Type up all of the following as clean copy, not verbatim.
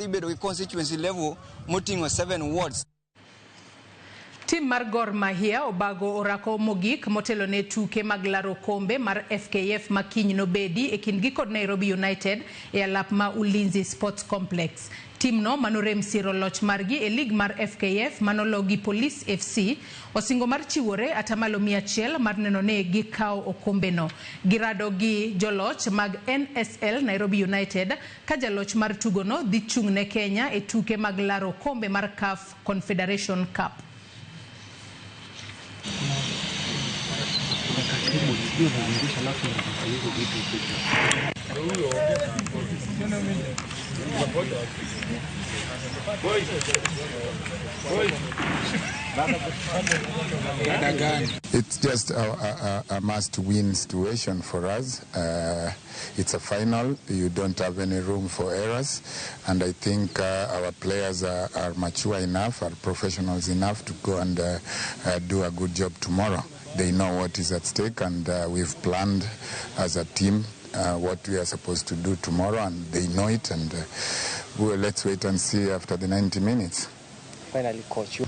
Constituency level, voting was 7 wards. Tim mar Gor Mahia obago orako mogik motelo ne tuke mag laro kombe mar FKF makiny no bedi e kindgi kod Nairobi United e alap ma Ulinzi Sports Complex. Tim no manorem siro loch margi e lig mar FKF manologi Police FC osingo mar chiwore atamalo 100 mar neno ne gikao okombe no. Girado gi joloch mag NSL Nairobi United ka jaloch mar tugo no dhi chung ne Kenya e tuke mag laro kombe mar CAF Confederation Cup. It's just a must-win situation for us. It's a final. You don't have any room for errors. And I think our players are mature enough, are professionals enough to go and do a good job tomorrow. They know what is at stake, and we've planned as a team what we are supposed to do tomorrow, and they know it. And let's wait and see after the 90 minutes. Finally, coach,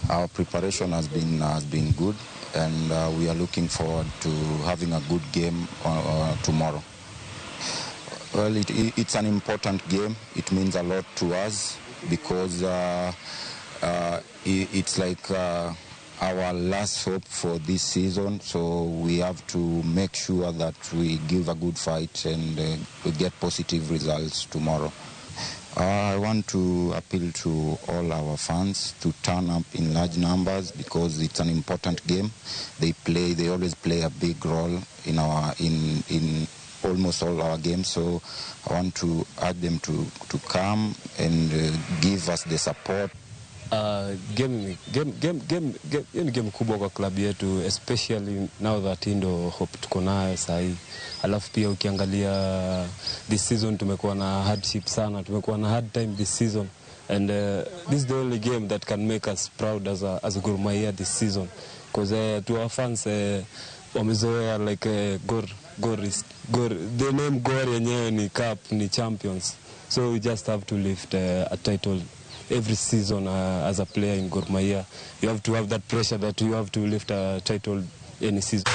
our preparation has been good, and we are looking forward to having a good game tomorrow. Well, it's an important game. It means a lot to us because it's like our last hope for this season, so we have to make sure that we give a good fight and we get positive results tomorrow. I want to appeal to all our fans to turn up in large numbers because it's an important game. They always play a big role in almost all our games, so I want to urge them to come and give us the support. Game kubwa kwa klabu yetu, especially now that ndo hope tuko nayo sahi. Alafu pia ukiangalia this season tumekuwa na hardship sana, tumekuwa na hard time this season, and this is the only game that can make us proud as a Gor Mahia this season, because to our fans wamezoea like Gor, the name Gor yenyewe ni cup, ni champions, so we just have to lift a title every season. As a player in Gor Mahia, you have to have that pressure that you have to lift a title any season.